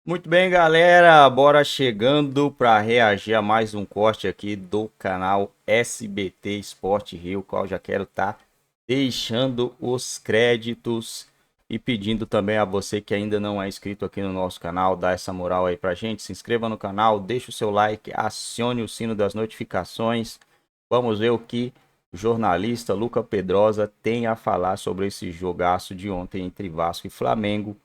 Muito bem, galera, bora chegando para reagir a mais um corte aqui do canal SBT Esporte Rio, qual já quero estar deixando os créditos e pedindo também a você que ainda não é inscrito aqui no nosso canal, dá essa moral aí pra gente, se inscreva no canal, deixa o seu like, acione o sino das notificações. Vamos ver o que o jornalista Luca Pedrosa tem a falar sobre esse jogaço de ontem entre Vasco e Flamengo.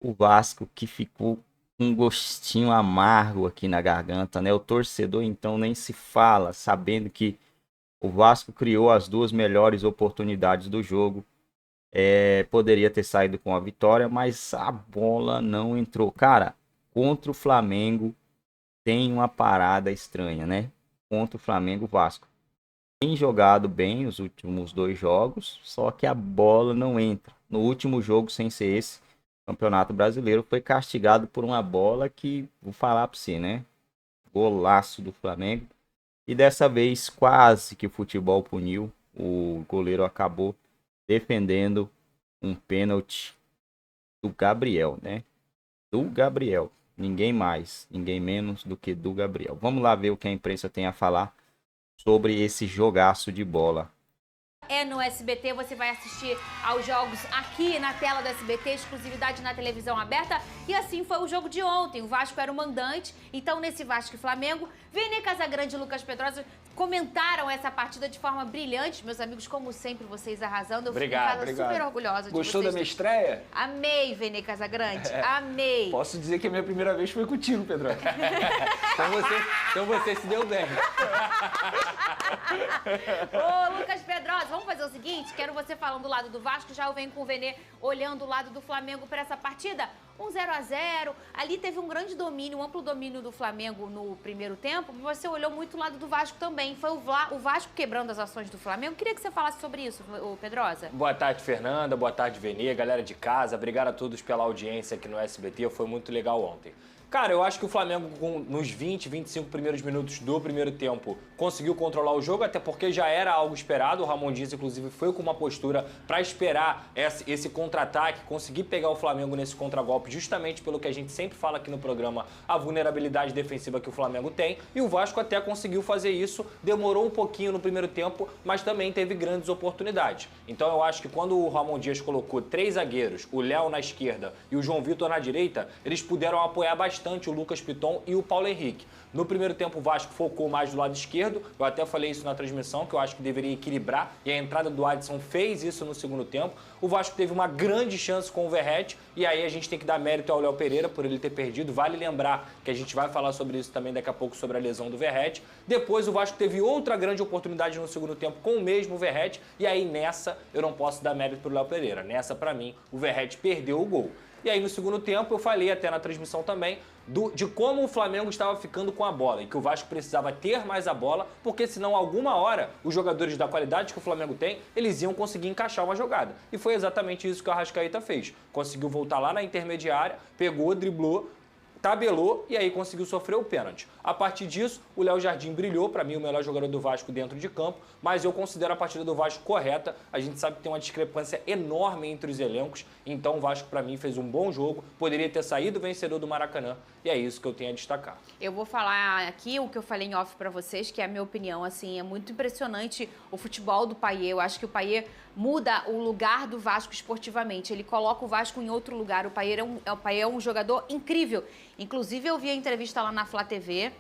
O Vasco que ficou um gostinho amargo aqui na garganta, né? O torcedor então nem se fala, sabendo que o Vasco criou as duas melhores oportunidades do jogo. Poderia ter saído com a vitória, mas a bola não entrou. Cara, contra o Flamengo tem uma parada estranha, né? Contra o Flamengo, o Vasco tem jogado bem os últimos dois jogos, só que a bola não entra. No último jogo, sem ser esse, Campeonato Brasileiro, foi castigado por uma bola que, vou falar para você, né? Golaço do Flamengo. E dessa vez, quase que o futebol puniu. O goleiro acabou defendendo um pênalti do Gabriel, né? Do Gabriel. Ninguém mais, ninguém menos do que do Gabriel. Vamos lá ver o que a imprensa tem a falar sobre esse jogaço de bola. No SBT, você vai assistir aos jogos aqui na tela do SBT, exclusividade na televisão aberta. E assim foi o jogo de ontem. O Vasco era o mandante. Então, nesse Vasco e Flamengo, Vini Casagrande e Lucas Pedrosa comentaram essa partida de forma brilhante. Meus amigos, como sempre, vocês arrasando. Eu fico super orgulhosa de Gostou vocês. da minha estreia? Amei, Vini Casagrande. Amei. Posso dizer que a minha primeira vez foi contigo, Pedro. Então você se deu bem. Ô, Lucas Pedrosa, vamos fazer o seguinte? Quero você falando do lado do Vasco, já eu venho com o Vene olhando o lado do Flamengo para essa partida. 0-0, ali teve um grande domínio, um amplo domínio do Flamengo no primeiro tempo, mas você olhou muito o lado do Vasco também. Foi o Vasco quebrando as ações do Flamengo. Queria que você falasse sobre isso, ô Pedrosa. Boa tarde, Fernanda. Boa tarde, Vene, galera de casa. Obrigado a todos pela audiência aqui no SBT. Foi muito legal ontem. Cara, eu acho que o Flamengo, nos 20, 25 primeiros minutos do primeiro tempo, conseguiu controlar o jogo, até porque já era algo esperado. O Ramon Dias, inclusive, foi com uma postura para esperar esse contra-ataque, conseguir pegar o Flamengo nesse contragolpe, justamente pelo que a gente sempre fala aqui no programa, a vulnerabilidade defensiva que o Flamengo tem. E o Vasco até conseguiu fazer isso, demorou um pouquinho no primeiro tempo, mas também teve grandes oportunidades. Então eu acho que quando o Ramon Dias colocou 3 zagueiros, o Léo na esquerda e o João Vitor na direita, eles puderam apoiar bastante o Lucas Piton e o Paulo Henrique. No primeiro tempo, o Vasco focou mais do lado esquerdo. Eu até falei isso na transmissão, que eu acho que deveria equilibrar. E a entrada do Adson fez isso no segundo tempo. O Vasco teve uma grande chance com o Verratti. E aí a gente tem que dar mérito ao Léo Pereira por ele ter perdido. Vale lembrar que a gente vai falar sobre isso também daqui a pouco, sobre a lesão do Verratti. Depois o Vasco teve outra grande oportunidade no segundo tempo com o mesmo Verratti. E aí nessa eu não posso dar mérito pro Léo Pereira. Nessa, para mim, o Verratti perdeu o gol. E aí, no segundo tempo, eu falei até na transmissão também de como o Flamengo estava ficando com a bola e que o Vasco precisava ter mais a bola, porque senão, alguma hora, os jogadores da qualidade que o Flamengo tem, eles iam conseguir encaixar uma jogada. E foi exatamente isso que o Arrascaeta fez. Conseguiu voltar lá na intermediária, pegou, driblou, tabelou e aí conseguiu sofrer o pênalti. A partir disso, o Léo Jardim brilhou, para mim o melhor jogador do Vasco dentro de campo, mas eu considero a partida do Vasco correta. A gente sabe que tem uma discrepância enorme entre os elencos, então o Vasco para mim fez um bom jogo, poderia ter saído vencedor do Maracanã e é isso que eu tenho a destacar. Eu vou falar aqui o que eu falei em off para vocês, que é a minha opinião, assim, é muito impressionante o futebol do Payet. Eu acho que o Payet muda o lugar do Vasco esportivamente, ele coloca o Vasco em outro lugar. O Payet é um jogador incrível. Inclusive, eu vi a entrevista lá na Flá TV,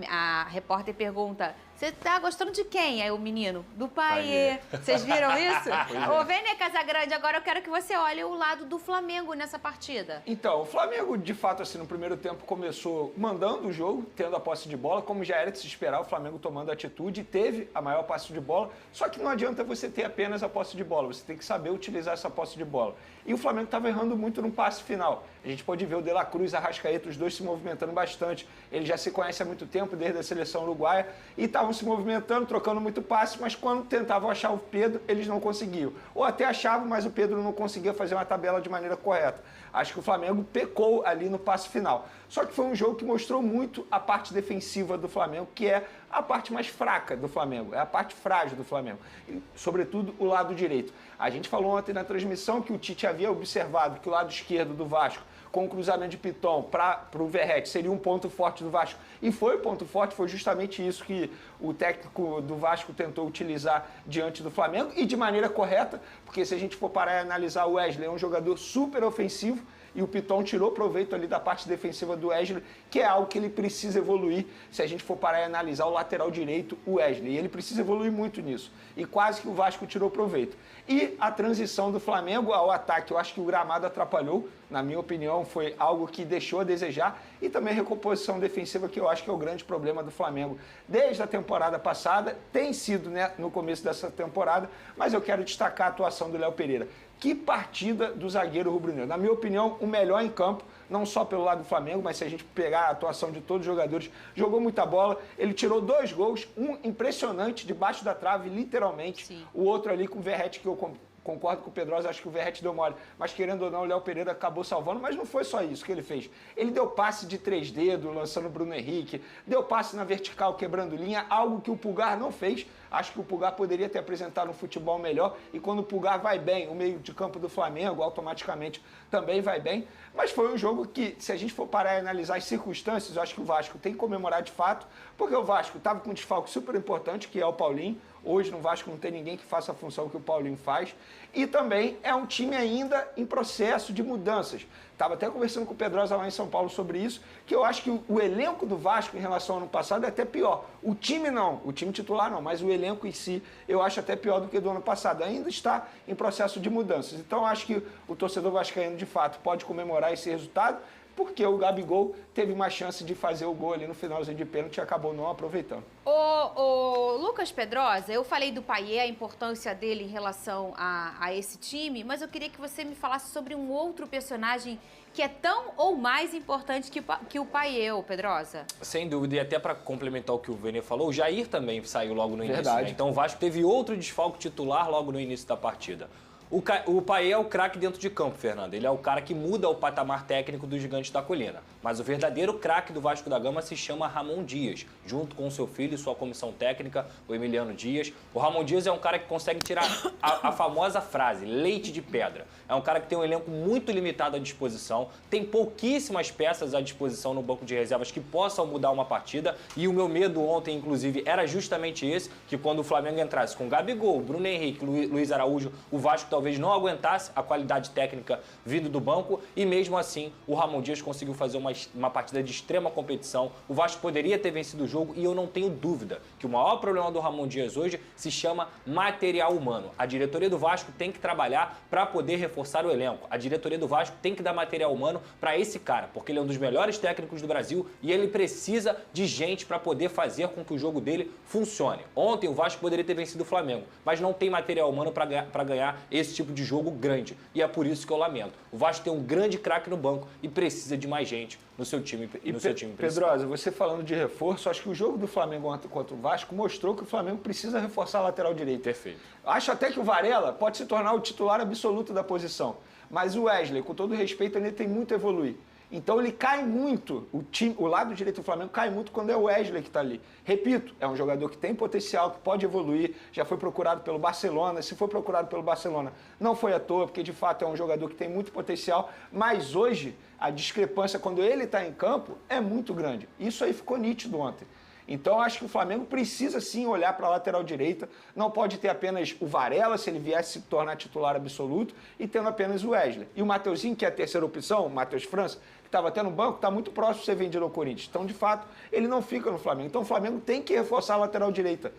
a repórter pergunta: você tá gostando de quem? Aí o menino: do Payet. Vocês viram isso? Ô, Vene Casagrande, agora eu quero que você olhe o lado do Flamengo nessa partida. Então, o Flamengo, de fato, assim, no primeiro tempo começou mandando o jogo, tendo a posse de bola, como já era de se esperar, o Flamengo tomando atitude, teve a maior posse de bola, só que não adianta você ter apenas a posse de bola, você tem que saber utilizar essa posse de bola. E o Flamengo estava errando muito no passe final. A gente pode ver o De La Cruz e a Arrascaeta, os dois se movimentando bastante. Eles já se conhecem há muito tempo, desde a seleção uruguaia, e estavam se movimentando, trocando muito passe, mas quando tentavam achar o Pedro, eles não conseguiam. Ou até achavam, mas o Pedro não conseguia fazer uma tabela de maneira correta. Acho que o Flamengo pecou ali no passe final. Só que foi um jogo que mostrou muito a parte defensiva do Flamengo, que é a parte mais fraca do Flamengo, é a parte frágil do Flamengo, e, sobretudo o lado direito. A gente falou ontem na transmissão que o Tite havia observado que o lado esquerdo do Vasco, com o cruzamento de Piton para o Verratti seria um ponto forte do Vasco. E foi o ponto forte, foi justamente isso que o técnico do Vasco tentou utilizar diante do Flamengo e de maneira correta, porque se a gente for parar e analisar o Wesley, é um jogador super ofensivo, e o Piton tirou proveito ali da parte defensiva do Wesley, que é algo que ele precisa evoluir, se a gente for parar e analisar o lateral direito, o Wesley. E ele precisa evoluir muito nisso. E quase que o Vasco tirou proveito. E a transição do Flamengo ao ataque, eu acho que o gramado atrapalhou, na minha opinião, foi algo que deixou a desejar. E também a recomposição defensiva, que eu acho que é o grande problema do Flamengo. Desde a temporada passada, tem sido, né, no começo dessa temporada, mas eu quero destacar a atuação do Léo Pereira. Que partida do zagueiro rubro-negro. Na minha opinião, o melhor em campo, não só pelo lado do Flamengo, mas se a gente pegar a atuação de todos os jogadores, jogou muita bola, ele tirou 2 gols, um impressionante, debaixo da trave, literalmente. Sim. O outro ali com o Verratti, que eu concordo com o Pedrosa, acho que o Verratti deu mole, mas querendo ou não, o Léo Pereira acabou salvando, mas não foi só isso que ele fez. Ele deu passe de 3 dedos, lançando o Bruno Henrique, deu passe na vertical, quebrando linha, algo que o Pulgar não fez. Acho que o Pulgar poderia ter apresentado um futebol melhor, e quando o Pulgar vai bem, o meio de campo do Flamengo automaticamente também vai bem. Mas foi um jogo que, se a gente for parar e analisar as circunstâncias, eu acho que o Vasco tem que comemorar de fato, porque o Vasco estava com um desfalque super importante, que é o Paulinho. Hoje no Vasco não tem ninguém que faça a função que o Paulinho faz. E também é um time ainda em processo de mudanças. Estava até conversando com o Pedrosa lá em São Paulo sobre isso, que eu acho que o elenco do Vasco em relação ao ano passado é até pior. O time não, o time titular não, mas o elenco em si eu acho até pior do que do ano passado. Ainda está em processo de mudanças. Então eu acho que o torcedor vascaíno de fato pode comemorar esse resultado, porque o Gabigol teve uma chance de fazer o gol ali no finalzinho de pênalti e acabou não aproveitando. Ô Lucas Pedrosa, eu falei do Payet, a importância dele em relação a esse time, mas eu queria que você me falasse sobre um outro personagem que é tão ou mais importante que o Payet, Pedrosa. Sem dúvida, e até para complementar o que o Vene falou, o Jair também saiu logo no início, né? Então o Vasco teve outro desfalque titular logo no início da partida. O Payet é o craque dentro de campo, Fernando. Ele é o cara que muda o patamar técnico do Gigante da Colina. Mas o verdadeiro craque do Vasco da Gama se chama Ramon Dias, junto com seu filho e sua comissão técnica, o Emiliano Dias. O Ramon Dias é um cara que consegue tirar a famosa frase, leite de pedra. É um cara que tem um elenco muito limitado à disposição, tem pouquíssimas peças à disposição no banco de reservas que possam mudar uma partida. E o meu medo ontem, inclusive, era justamente esse, que quando o Flamengo entrasse com Gabigol, Bruno Henrique, Luiz Araújo, o Vasco talvez não aguentasse a qualidade técnica vindo do banco, e mesmo assim o Ramon Dias conseguiu fazer uma partida de extrema competição. O Vasco poderia ter vencido o jogo, e eu não tenho dúvida que o maior problema do Ramon Dias hoje se chama material humano. A diretoria do Vasco tem que trabalhar para poder reforçar o elenco. A diretoria do Vasco tem que dar material humano para esse cara, porque ele é um dos melhores técnicos do Brasil e ele precisa de gente para poder fazer com que o jogo dele funcione. Ontem o Vasco poderia ter vencido o Flamengo, mas não tem material humano para ganhar esse tipo de jogo grande. E é por isso que eu lamento. O Vasco tem um grande craque no banco e precisa de mais gente no seu time principal. Pedrosa, você falando de reforço, acho que o jogo do Flamengo ontem contra o Vasco mostrou que o Flamengo precisa reforçar a lateral direita. Perfeito. Acho até que o Varela pode se tornar o titular absoluto da posição. Mas o Wesley, com todo respeito, ele tem muito a evoluir. Então ele cai muito, o lado direito do Flamengo cai muito quando é o Wesley que está ali. Repito, é um jogador que tem potencial, que pode evoluir, já foi procurado pelo Barcelona. Se foi procurado pelo Barcelona, não foi à toa, porque de fato é um jogador que tem muito potencial, mas hoje a discrepância quando ele está em campo é muito grande. Isso aí ficou nítido ontem. Então, acho que o Flamengo precisa sim olhar para a lateral direita. Não pode ter apenas o Varela, se ele viesse se tornar titular absoluto, e tendo apenas o Wesley. E o Mateuzinho, que é a terceira opção, o Matheus França, que estava até no banco, está muito próximo de ser vendido ao Corinthians. Então, de fato, ele não fica no Flamengo. Então, o Flamengo tem que reforçar a lateral direita.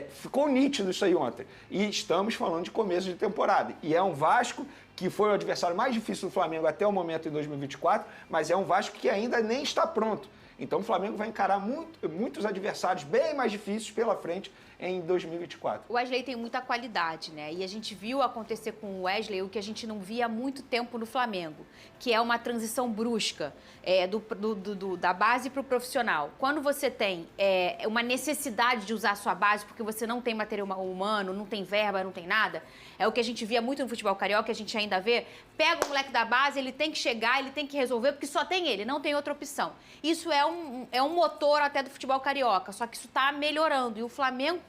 Ficou nítido isso aí ontem. E estamos falando de começo de temporada. E é um Vasco que foi o adversário mais difícil do Flamengo até o momento em 2024, mas é um Vasco que ainda nem está pronto. Então o Flamengo vai encarar muitos adversários bem mais difíceis pela frente em 2024. O Wesley tem muita qualidade, né? E a gente viu acontecer com o Wesley o que a gente não via há muito tempo no Flamengo, que é uma transição brusca da base para o profissional. Quando você tem uma necessidade de usar a sua base porque você não tem material humano, não tem verba, não tem nada, é o que a gente via muito no futebol carioca, que a gente ainda vê. Pega o moleque da base, ele tem que chegar, ele tem que resolver, porque só tem ele, não tem outra opção. Isso é um motor até do futebol carioca, só que isso está melhorando. E o Flamengo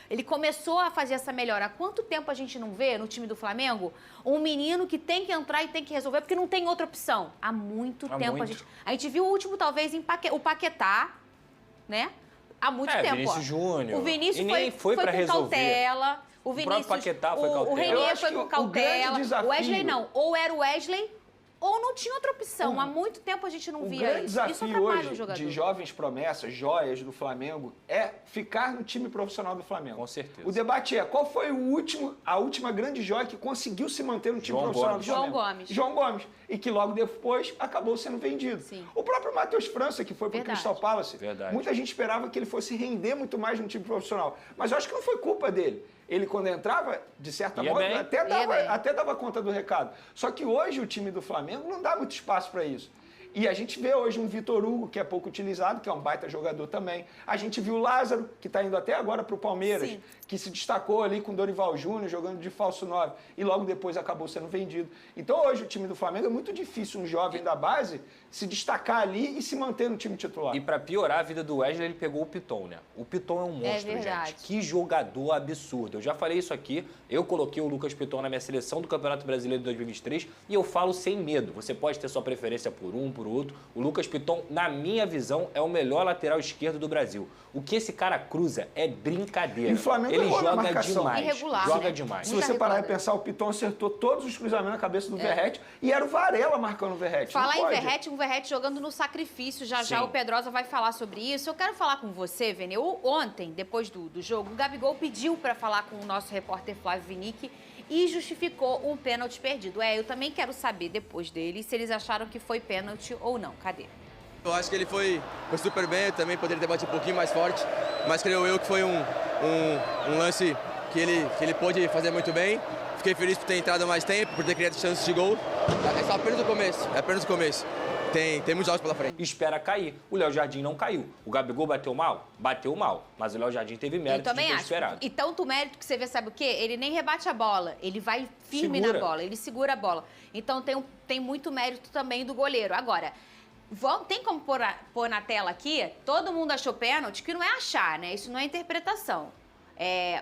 ele começou a fazer essa melhora. Há quanto tempo a gente não vê no time do Flamengo um menino que tem que entrar e tem que resolver porque não tem outra opção? Há muito tempo. Muito. A gente viu o último, talvez, o Paquetá, né? Há muito tempo. Vinícius Júnior. O Vinícius foi com pra resolver. cautela. O Vinícius, Paquetá foi cautela. O Renier foi com cautela. desafio... O Wesley não. Ou era o Wesley ou não tinha outra opção. Há muito tempo a gente não via isso. O grande Isso desafio atrapalha o hoje jogador. de jovens promessas, joias do Flamengo, é ficar no time profissional do Flamengo. Com certeza. O debate é, qual foi a última grande joia que conseguiu se manter no time profissional do Flamengo? João Gomes. E que logo depois acabou sendo vendido. Sim. O próprio Matheus França, que foi para o Crystal Palace, muita gente esperava que ele fosse render muito mais no time profissional. Mas eu acho que não foi culpa dele. Ele, quando entrava, de certa modo, até dava conta do recado. Só que hoje o time do Flamengo não dá muito espaço para isso. E a gente vê hoje um Vitor Hugo, que é pouco utilizado, que é um baita jogador também. A gente viu o Lázaro, que está indo até agora para o Palmeiras, Sim. que se destacou ali com o Dorival Júnior, jogando de falso 9, e logo depois acabou sendo vendido. Então hoje o time do Flamengo é muito difícil um jovem da base se destacar ali e se manter no time titular. E para piorar a vida do Wesley, ele pegou o Piton, né? O Piton é um monstro, gente. Que jogador absurdo. Eu já falei isso aqui, eu coloquei o Lucas Piton na minha seleção do Campeonato Brasileiro de 2023 e eu falo sem medo. Você pode ter sua preferência por um, por outro. O Lucas Piton, na minha visão, é o melhor lateral esquerdo do Brasil. O que esse cara cruza é brincadeira. E o Flamengo ele joga marcação. Irregular, joga né? demais. Se você parar e pensar, o Piton acertou todos os cruzamentos na cabeça do Verratti e era o Varela marcando o Verratti. Falar em Verratti, um Verratti jogando no sacrifício. Já o Pedrosa vai falar sobre isso. Eu quero falar com você, Vene. Ontem, depois do jogo, o Gabigol pediu para falar com o nosso repórter Flávio Vinick e justificou um pênalti perdido. Eu também quero saber depois dele se eles acharam que foi pênalti ou não. Cadê? Eu acho que ele foi super bem, eu também poderia ter batido um pouquinho mais forte, mas creio eu que foi um lance que ele pôde fazer muito bem. Fiquei feliz por ter entrado mais tempo, por ter criado chances de gol. É só apenas o começo, Tem muitos jogos pela frente. Espera cair. O Léo Jardim não caiu. O Gabigol bateu mal? Bateu mal. Mas o Léo Jardim teve mérito de ter esperado. E tanto mérito que você vê, sabe o quê? Ele nem rebate a bola. Ele vai firme na bola. Ele segura a bola. Então tem muito mérito também do goleiro. Agora, tem como pôr na tela aqui? Todo mundo achou pênalti, que não é achar, né? Isso não é interpretação.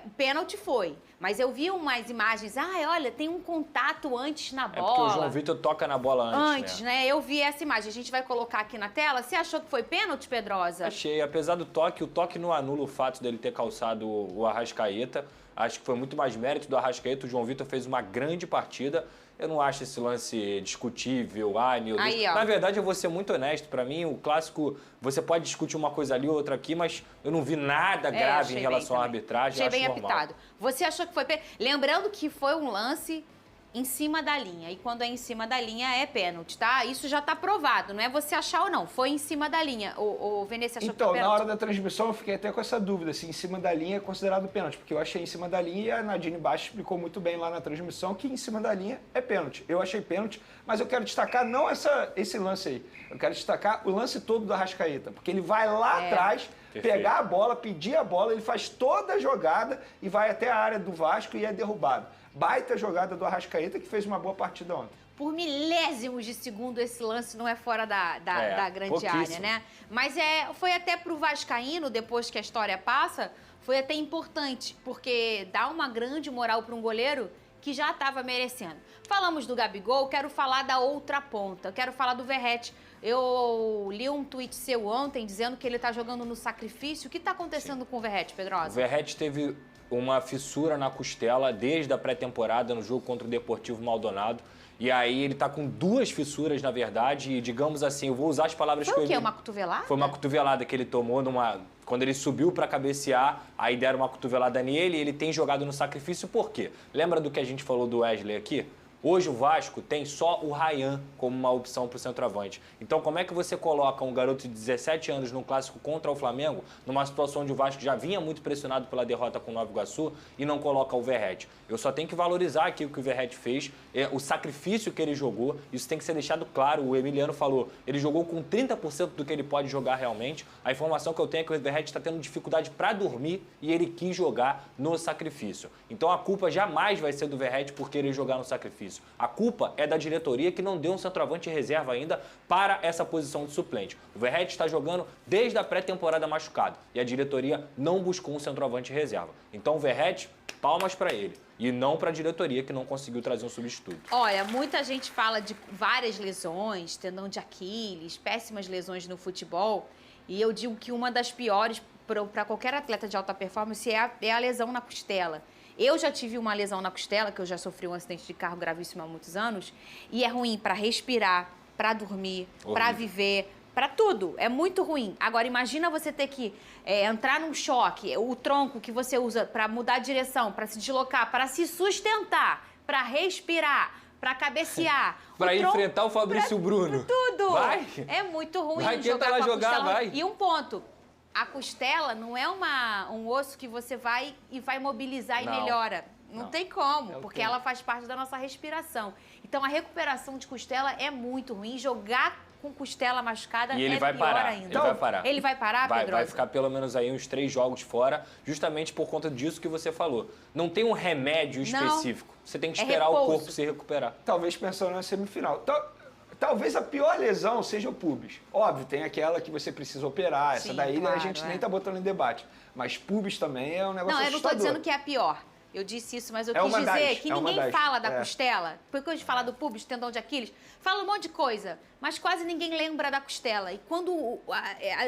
O pênalti foi. Mas eu vi umas imagens, olha, tem um contato antes na bola. É porque o João Vitor toca na bola antes, né? Eu vi essa imagem. A gente vai colocar aqui na tela. Você achou que foi pênalti, Pedrosa? Achei. Apesar do toque, o toque não anula o fato dele ter calçado o Arrascaeta. Acho que foi muito mais mérito do Arrascaeta. O João Vitor fez uma grande partida. Eu não acho esse lance discutível. Ai, meu Deus. Aí, ó. Na verdade, eu vou ser muito honesto. Pra mim, o clássico, você pode discutir uma coisa ali, outra aqui, mas eu não vi nada grave em relação à arbitragem. Achei bem normal. apitado. Você achou que foi pênalti? Lembrando que foi um lance em cima da linha. E quando é em cima da linha é pênalti, tá? Isso já tá provado. Não é você achar ou não. Foi em cima da linha. O Venezia achou que foi pênalti? Na hora da transmissão eu fiquei até com essa dúvida, se em cima da linha é considerado pênalti, porque eu achei em cima da linha e a Nadine Baixo explicou muito bem lá na transmissão que em cima da linha é pênalti. Eu achei pênalti, mas eu quero destacar não esse lance aí. Eu quero destacar o lance todo do Arrascaeta, porque ele vai lá atrás, pegar a bola, pedir a bola, ele faz toda a jogada e vai até a área do Vasco e é derrubado. Baita jogada do Arrascaeta, que fez uma boa partida ontem. Por milésimos de segundo esse lance não é fora da grande área, né? Mas foi até pro vascaíno, depois que a história passa, foi até importante, porque dá uma grande moral para um goleiro que já estava merecendo. Falamos do Gabigol, quero falar da outra ponta, quero falar do Verratti. Eu li um tweet seu ontem dizendo que ele está jogando no sacrifício. O que está acontecendo com o Verratti, Pedrosa? O Verratti teve uma fissura na costela desde a pré-temporada no jogo contra o Deportivo Maldonado. E aí ele tá com 2 fissuras, na verdade, e digamos assim, eu vou usar as palavras que eu... Foi o quê? Uma cotovelada? Foi uma cotovelada que ele tomou quando ele subiu para cabecear, aí deram uma cotovelada nele e ele tem jogado no sacrifício. Por quê? Lembra do que a gente falou do Wesley aqui? Hoje o Vasco tem só o Ryan como uma opção para o centroavante. Então como é que você coloca um garoto de 17 anos num clássico contra o Flamengo, numa situação onde o Vasco já vinha muito pressionado pela derrota com o Nova Iguaçu e não coloca o Verratti? Eu só tenho que valorizar aqui o que o Verratti fez, o sacrifício que ele jogou, isso tem que ser deixado claro. O Emiliano falou, ele jogou com 30% do que ele pode jogar realmente. A informação que eu tenho é que o Verratti está tendo dificuldade para dormir e ele quis jogar no sacrifício. Então a culpa jamais vai ser do Verratti por querer jogar no sacrifício. isso. A culpa é da diretoria que não deu um centroavante reserva ainda para essa posição de suplente. O Verratti está jogando desde a pré-temporada machucado e a diretoria não buscou um centroavante reserva. Então o Verratti, palmas para ele e não para a diretoria que não conseguiu trazer um substituto. Olha, muita gente fala de várias lesões, tendão de Aquiles, péssimas lesões no futebol, e eu digo que uma das piores para qualquer atleta de alta performance é a lesão na costela. Eu já tive uma lesão na costela, que eu já sofri um acidente de carro gravíssimo há muitos anos, e é ruim para respirar, para dormir, para viver, para tudo. É muito ruim. Agora, imagina você ter que entrar num choque, o tronco que você usa para mudar a direção, para se deslocar, para se sustentar, para respirar, para cabecear. Para enfrentar o Fabrício Bruno. Tudo. Vai. É muito ruim Vai, jogar tenta lá com a jogar, costela. vai. E um ponto. A costela não é um osso que você vai mobilizar Não. e melhora. Não tem como, o porque tempo. ela faz parte da nossa respiração. Então, a recuperação de costela é muito ruim. Jogar com costela machucada E ele é vai pior parar, ainda. ele vai parar. Ele vai parar, Vai Pedrosa? ficar pelo menos aí uns 3 jogos fora, justamente por conta disso que você falou. Não tem um remédio Não. específico. Você tem que É esperar o repouso. corpo se recuperar. Talvez pensando na semifinal. Talvez a pior lesão seja o pubis. Óbvio, tem aquela que você precisa operar. Essa Sim, daí a claro, gente é. nem tá botando em debate. Mas pubis também é um negócio Não, eu não estou assustador. dizendo que é a pior. Eu disse isso, mas eu É quis uma dizer das, que é uma ninguém das. fala da É. costela. Porque quando a gente fala do pubis, tendão de Aquiles, fala um monte de coisa, mas quase ninguém lembra da costela. E quando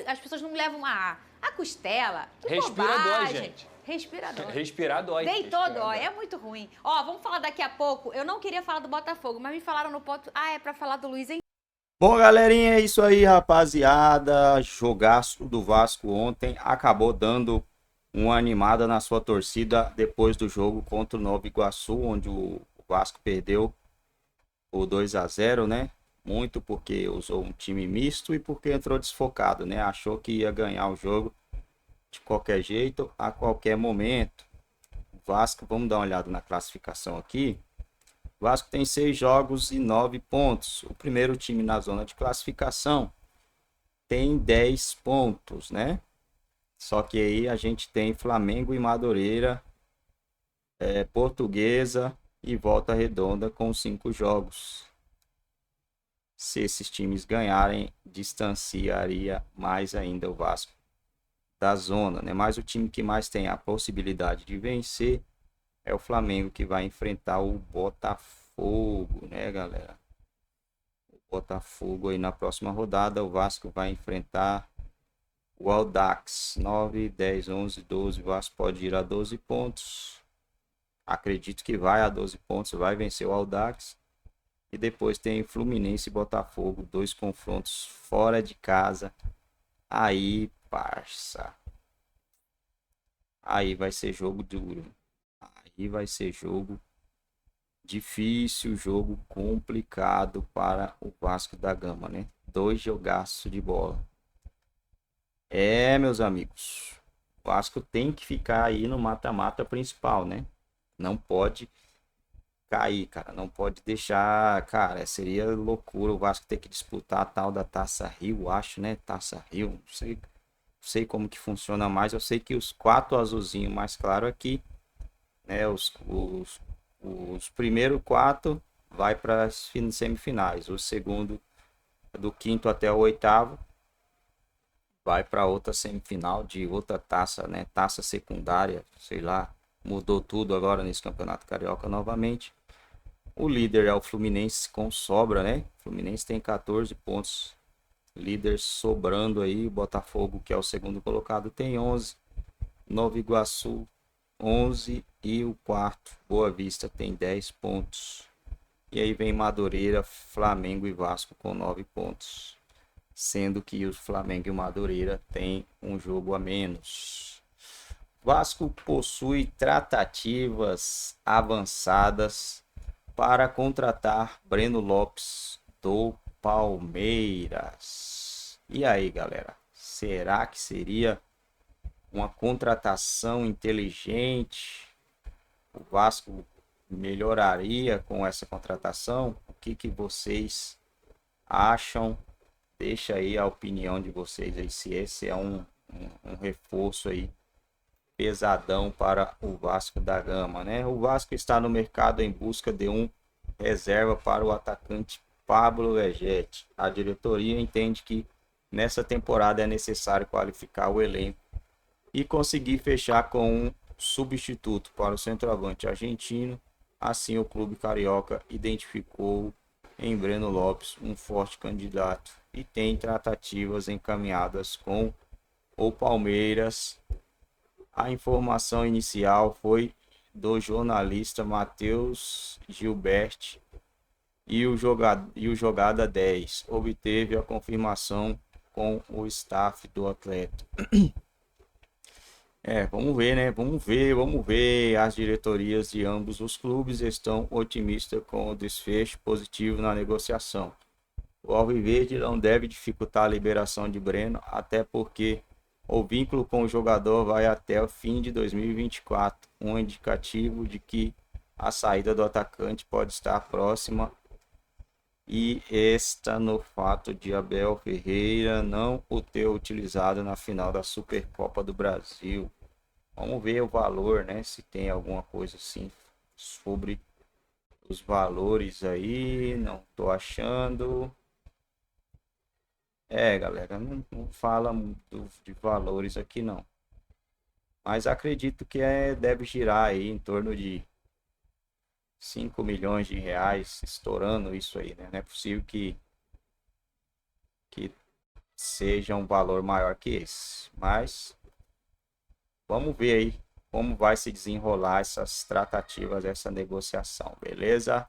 as pessoas não levam a costela, que Respira dói, bobagem. gente. Respira dói. Respirar dói. Deitou dói, é muito ruim. Ó, vamos falar daqui a pouco. Eu não queria falar do Botafogo, mas me falaram no ponto. É pra falar do Luiz Henrique. Bom, galerinha, é isso aí, rapaziada. Jogaço do Vasco ontem acabou dando uma animada na sua torcida depois do jogo contra o Nova Iguaçu, onde o Vasco perdeu o 2-0, né? Muito porque usou um time misto e porque entrou desfocado, né? Achou que ia ganhar o jogo de qualquer jeito, a qualquer momento. O Vasco, vamos dar uma olhada na classificação aqui. O Vasco tem 6 jogos e 9 pontos. O primeiro time na zona de classificação tem 10 pontos, né? Só que aí a gente tem Flamengo e Madureira, Portuguesa e Volta Redonda com 5 jogos. Se esses times ganharem, distanciaria mais ainda o Vasco da zona, né? Mas o time que mais tem a possibilidade de vencer é o Flamengo, que vai enfrentar o Botafogo, né, galera? O Botafogo aí na próxima rodada. O Vasco vai enfrentar o Audax. 9, 10, 11, 12. O Vasco pode ir a 12 pontos. Acredito que vai a 12 pontos. Vai vencer o Audax. E depois tem Fluminense e Botafogo. 2 confrontos fora de casa. Aí, parça. Aí vai ser jogo duro. Aí vai ser jogo difícil, jogo complicado para o Vasco da Gama, né? 2 jogaços de bola. Meus amigos, o Vasco tem que ficar aí no mata-mata principal, né? Não pode cair, cara. Não pode deixar, cara. Seria loucura o Vasco ter que disputar a tal da Taça Rio, acho, né? Taça Rio, não sei como que funciona mais. Eu sei que os 4 azulzinhos mais claro aqui, né? Os primeiros 4 vai para as semifinais. O segundo, do 5º até o 8º, vai para outra semifinal de outra taça, né? Taça secundária, sei lá. Mudou tudo agora nesse Campeonato Carioca novamente. O líder é o Fluminense com sobra, né? O Fluminense tem 14 pontos. Líder sobrando aí. O Botafogo, que é o segundo colocado, tem 11. Nova Iguaçu, 11. E o quarto, Boa Vista, tem 10 pontos. E aí vem Madureira, Flamengo e Vasco com 9 pontos. Sendo que o Flamengo e o Madureira têm um jogo a menos. Vasco possui tratativas avançadas para contratar Breno Lopes do Palmeiras. E aí, galera? Será que seria uma contratação inteligente? O Vasco melhoraria com essa contratação? O que vocês acham? Deixa aí a opinião de vocês aí, se esse é um reforço aí pesadão para o Vasco da Gama, né? O Vasco está no mercado em busca de um reserva para o atacante Pablo Vegetti. A diretoria entende que nessa temporada é necessário qualificar o elenco e conseguir fechar com um substituto para o centroavante argentino. Assim, o clube carioca identificou em Breno Lopes um forte candidato e tem tratativas encaminhadas com o Palmeiras. A informação inicial foi do jornalista Matheus Gilberti e o Jogada 10 obteve a confirmação com o staff do atleta. Vamos ver, né? Vamos ver. As diretorias de ambos os clubes estão otimistas com o desfecho positivo na negociação. O Alviverde não deve dificultar a liberação de Breno, até porque o vínculo com o jogador vai até o fim de 2024, um indicativo de que a saída do atacante pode estar próxima e está no fato de Abel Ferreira não o ter utilizado na final da Supercopa do Brasil. Vamos ver o valor, né? Se tem alguma coisa assim sobre os valores aí. Não tô achando. Galera, não fala muito de valores aqui não. Mas acredito que deve girar aí em torno de 5 milhões de reais, estourando isso aí, né? Não é possível que seja um valor maior que esse. Mas vamos ver aí como vai se desenrolar essas tratativas, essa negociação, beleza?